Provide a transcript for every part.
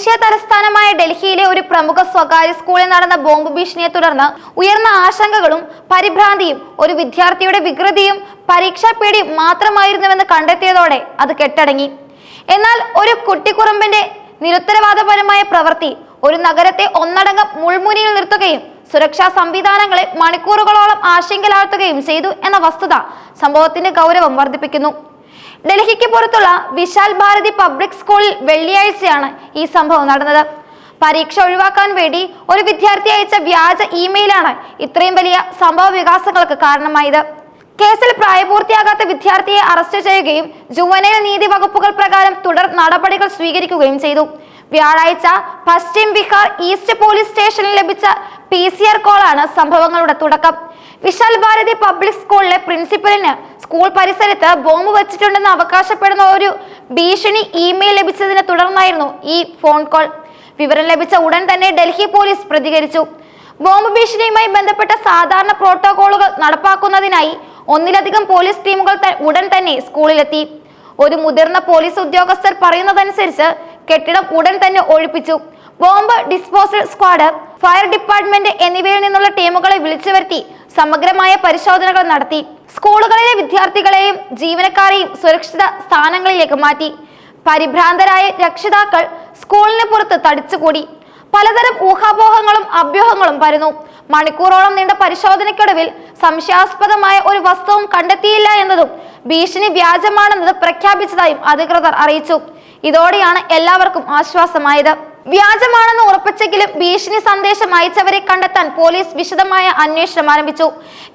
ദേശീയ തലസ്ഥാനമായ ഡൽഹിയിലെ ഒരു പ്രമുഖ സ്വകാര്യ സ്കൂളിൽ നടന്ന ബോംബ് ഭീഷണിയെ തുടർന്ന് ഉയർന്ന ആശങ്കകളും പരിഭ്രാന്തിയും ഒരു വിദ്യാർത്ഥിയുടെ വികൃതിയും പരീക്ഷാ പേടിയും മാത്രമായിരുന്നുവെന്ന് കണ്ടെത്തിയതോടെ അത് കെട്ടടങ്ങി. എന്നാൽ ഒരു കുട്ടിക്കുറുമ്പിന്റെ നിരുത്തരവാദപരമായ പ്രവൃത്തി ഒരു നഗരത്തെ ഒന്നടങ്കം മുൾമുനയിൽ നിർത്തുകയും സുരക്ഷാ സംവിധാനങ്ങളെ മണിക്കൂറുകളോളം ആശങ്കയിലാഴ്ത്തുകയും ചെയ്തു എന്ന വസ്തുത സംഭവത്തിന്റെ ഗൗരവം വർദ്ധിപ്പിക്കുന്നു. ഡൽഹിക്ക് പുറത്തുള്ള വിശാൽ ഭാരതി പബ്ലിക് സ്കൂളിൽ വെള്ളിയാഴ്ചയാണ് ഈ സംഭവം നടന്നത്. പരീക്ഷ ഒഴിവാക്കാൻ വേണ്ടി ഒരു വിദ്യാർത്ഥി അയച്ച വ്യാജ ഇമെയിലാണ് ഇത്രയും വലിയ സംഭവ വികാസങ്ങൾക്ക് കാരണമായത്. കേസിൽ പ്രായപൂർത്തിയാകാത്ത വിദ്യാർത്ഥിയെ അറസ്റ്റ് ചെയ്യുകയും ജുവനൈൽ നീതി വകുപ്പുകൾ പ്രകാരം തുടർ നടപടികൾ സ്വീകരിക്കുകയും ചെയ്തു. വ്യാഴാഴ്ച പശ്ചിം ബിഹാർ ഈസ്റ്റ് പോലീസ് സ്റ്റേഷനിൽ ലഭിച്ച PCR കോളാണ് സംഭവങ്ങളുടെ തുടക്കം. വിശാൽ ഭാരതി പബ്ലിക് സ്കൂളിലെ പ്രിൻസിപ്പലിന് സ്കൂൾ പരിസരത്ത് ബോംബ് വെച്ചിട്ടുണ്ടെന്ന് അവകാശപ്പെടുന്ന ഒരു ഭീഷണി ഇമെയിൽ ലഭിച്ചതിനെ തുടർന്നായിരുന്നു ഈ ഫോൺ കോൾ. വിവരം ലഭിച്ച ഉടൻ തന്നെ ഡൽഹി പോലീസ് പ്രതികരിച്ചു. ബോംബ് ഭീഷണിയുമായി ബന്ധപ്പെട്ട സാധാരണ പ്രോട്ടോകോളുകൾ നടപ്പാക്കുന്നതിനായി ഒന്നിലധികം പോലീസ് ടീമുകൾ ഉടൻ തന്നെ സ്കൂളിലെത്തി. ഒരു മുതിർന്ന പോലീസ് ഉദ്യോഗസ്ഥർ പറയുന്നതനുസരിച്ച് കെട്ടിടം ഉടൻ തന്നെ ഒഴിപ്പിച്ചു. Bomb disposal squad, fire department എന്നിവയിൽ നിന്നുള്ള ടീമുകളെ വിളിച്ചു വരുത്തി സമഗ്രമായ പരിശോധനകൾ നടത്തി. സ്കൂളുകളിലെ വിദ്യാർത്ഥികളെയും ജീവനക്കാരെയും സുരക്ഷിത സ്ഥാനങ്ങളിലേക്ക് മാറ്റി. പരിഭ്രാന്തരായ രക്ഷിതാക്കൾ സ്കൂളിന് പുറത്ത് തടിച്ചുകൂടി. പലതരം ഊഹാപോഹങ്ങളും അഭ്യൂഹങ്ങളും പരന്നു. മണിക്കൂറോളം നീണ്ട പരിശോധനയ്ക്കൊടുവിൽ സംശയാസ്പദമായ ഒരു വസ്തുവും കണ്ടെത്തിയില്ല എന്നതും ഭീഷണി വ്യാജമാണെന്നത് പ്രഖ്യാപിച്ചതായും അധികൃതർ അറിയിച്ചു. ഇതോടെയാണ് എല്ലാവർക്കും ആശ്വാസമായത്. വ്യാജമാണെന്ന് ഉറപ്പിച്ചെങ്കിലും ഭീഷണി സന്ദേശം അയച്ചവരെ കണ്ടെത്താൻ പോലീസ് വിശദമായ അന്വേഷണം ആരംഭിച്ചു.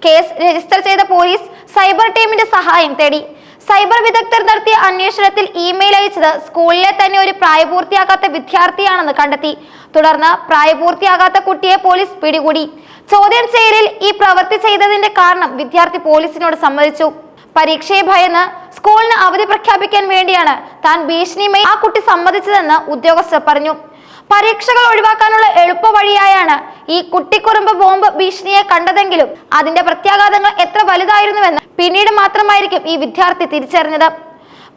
കേസ് രജിസ്റ്റർ ചെയ്ത പോലീസ് സൈബർ ടീമിന്റെ സഹായം തേടി. സൈബർ വിദഗ്ധർ നടത്തിയ അന്വേഷണത്തിൽ ഇമെയിൽ അയച്ചത് സ്കൂളിലെ തന്നെ ഒരു പ്രായപൂർത്തിയാകാത്ത വിദ്യാർത്ഥിയാണെന്ന് കണ്ടെത്തി. തുടർന്ന് പ്രായപൂർത്തിയാകാത്ത കുട്ടിയെ പോലീസ് പിടികൂടി. ചോദ്യം ചെയ്യലിൽ ഈ പ്രവൃത്തി ചെയ്തതിന്റെ കാരണം വിദ്യാർത്ഥി പോലീസിനോട് സമ്മതിച്ചു. പരീക്ഷയെ ഭയന്ന് സ്കൂളിന് അവധി പ്രഖ്യാപിക്കാൻ വേണ്ടിയാണ് താൻ ഭീഷണിയുമായി ആ കുട്ടി സമ്മതിച്ചതെന്ന് ഉദ്യോഗസ്ഥർ പറഞ്ഞു. പരീക്ഷകൾ ഒഴിവാക്കാനുള്ള എളുപ്പ വഴിയായാണ് ഈ കുട്ടിക്കുറുമ്പ് ബോംബ് ഭീഷണിയെ കണ്ടതെങ്കിലും അതിന്റെ പ്രത്യാഘാതങ്ങൾ എത്ര വലുതായിരുന്നുവെന്ന് പിന്നീട് മാത്രമായിരിക്കും ഈ വിദ്യാർത്ഥി തിരിച്ചറിഞ്ഞത്.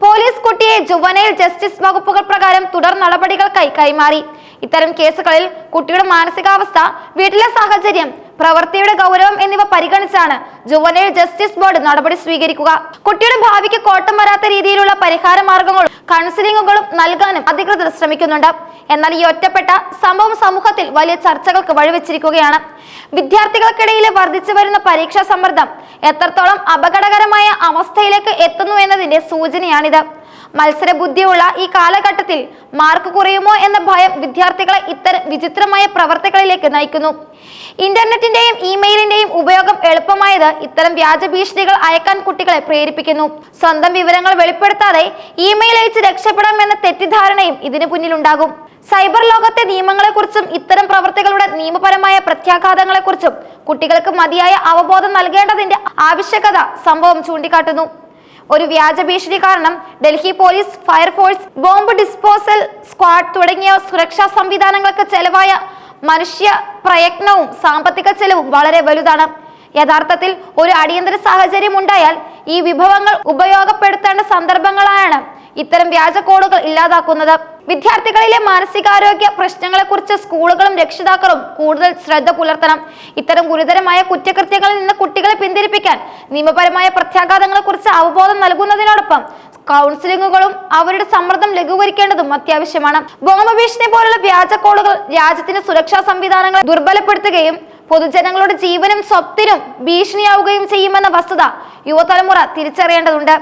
പോലീസ് കുട്ടിയെ ജുവനൈൽ ജസ്റ്റിസ് വകുപ്പുകൾ പ്രകാരം തുടർ നടപടികൾക്കായി കൈമാറി. ഇത്തരം കേസുകളിൽ കുട്ടിയുടെ മാനസികാവസ്ഥ, വീട്ടിലെ സാഹചര്യം, പ്രവൃത്തിയുടെ ഗൗരവം എന്നിവ പരിഗണിച്ചാണ് ജുവനൈൽ ജസ്റ്റിസ് ബോർഡ് നടപടി സ്വീകരിക്കുക. കുട്ടിയുടെ ഭാവിക്ക് കോട്ടം വരാത്ത രീതിയിലുള്ള പരിഹാര മാർഗങ്ങളും കൗൺസിലിംഗുകളും നൽകാനും അധികൃതർ ശ്രമിക്കുന്നുണ്ട്. എന്നാൽ ഈ ഒറ്റപ്പെട്ട സംഭവം സമൂഹത്തിൽ വലിയ ചർച്ചകൾക്ക് വഴിവെച്ചിരിക്കുകയാണ്. വിദ്യാർത്ഥികൾക്കിടയിലെ വർദ്ധിച്ചു വരുന്ന പരീക്ഷാ സമ്മർദ്ദം എത്രത്തോളം അപകടകരമായ അവസ്ഥയിലേക്ക് എത്തുന്നു എന്നതിന്റെ സൂചനയാണിത്. മത്സര ബുദ്ധിയുള്ള ഈ കാലഘട്ടത്തിൽ മാർക്ക് കുറയുമോ എന്ന ഭയം വിദ്യാർത്ഥികളെ ഇത്തരം വിചിത്രമായ പ്രവർത്തികളിലേക്ക് നയിക്കുന്നു. ഇന്റർനെറ്റിന്റെയും ഇമെയിലിന്റെയും ഉപയോഗം എളുപ്പമായത് ഇത്തരം വ്യാജ ഭീഷണികൾ അയക്കാൻ കുട്ടികളെ പ്രേരിപ്പിക്കുന്നു. സ്വന്തം വിവരങ്ങൾ വെളിപ്പെടുത്താതെ ഇമെയിൽ അയച്ച് രക്ഷപ്പെടാമെന്ന തെറ്റിദ്ധാരണയും ഇതിന് പിന്നിലുണ്ടാകും. സൈബർ ലോകത്തെ നിയമങ്ങളെക്കുറിച്ചും ഇത്തരം പ്രവർത്തികളുടെ നിയമപരമായ പ്രത്യാഘാതങ്ങളെക്കുറിച്ചും കുട്ടികൾക്ക് മതിയായ അവബോധം നൽകേണ്ടതിന്റെ ആവശ്യകത സംഭവം ചൂണ്ടിക്കാട്ടുന്നു. ഒരു വ്യാജ ഭീഷണി കാരണം Delhi police, fire force, bomb disposal squad തുടങ്ങിയ സുരക്ഷാ സംവിധാനങ്ങൾക്ക് ചെലവായ മനുഷ്യ പ്രയത്നവും സാമ്പത്തിക ചെലവും വളരെ വലുതാണ്. യഥാർത്ഥത്തിൽ ഒരു അടിയന്തര സാഹചര്യം ഉണ്ടായാൽ ഈ വിഭവങ്ങൾ ഉപയോഗപ്പെടുത്തേണ്ട സന്ദർഭങ്ങളാണ് ഇത്തരം വ്യാജ കോഡുകൾ ഇല്ലാതാക്കുന്നത്. വിദ്യാർത്ഥികളിലെ മാനസികാരോഗ്യ പ്രശ്നങ്ങളെക്കുറിച്ച് സ്കൂളുകളും രക്ഷിതാക്കളും കൂടുതൽ ശ്രദ്ധ പുലർത്തണം. ഇത്തരം ഗുരുതരമായ കുറ്റകൃത്യങ്ങളിൽ നിന്ന് കുട്ടികളെ പിന്തിരിപ്പിക്കാൻ നിയമപരമായ പ്രത്യാഘാതങ്ങളെക്കുറിച്ച് അവബോധം നൽകുന്നതിനോടൊപ്പം കൗൺസിലിംഗുകളും അവരുടെ സമ്മർദ്ദം ലഘൂകരിക്കേണ്ടതും അത്യാവശ്യമാണ്. ബോംബ് ഭീഷണി പോലുള്ള വ്യാജ കോഡുകൾ രാജ്യത്തിന്റെ സുരക്ഷാ സംവിധാനങ്ങളെ ദുർബലപ്പെടുത്തുകയും പൊതുജനങ്ങളുടെ ജീവനും സ്വത്തിനും ഭീഷണിയാവുകയും ചെയ്യുമെന്ന വസ്തുത യുവതലമുറ തിരിച്ചറിയേണ്ടതുണ്ട്.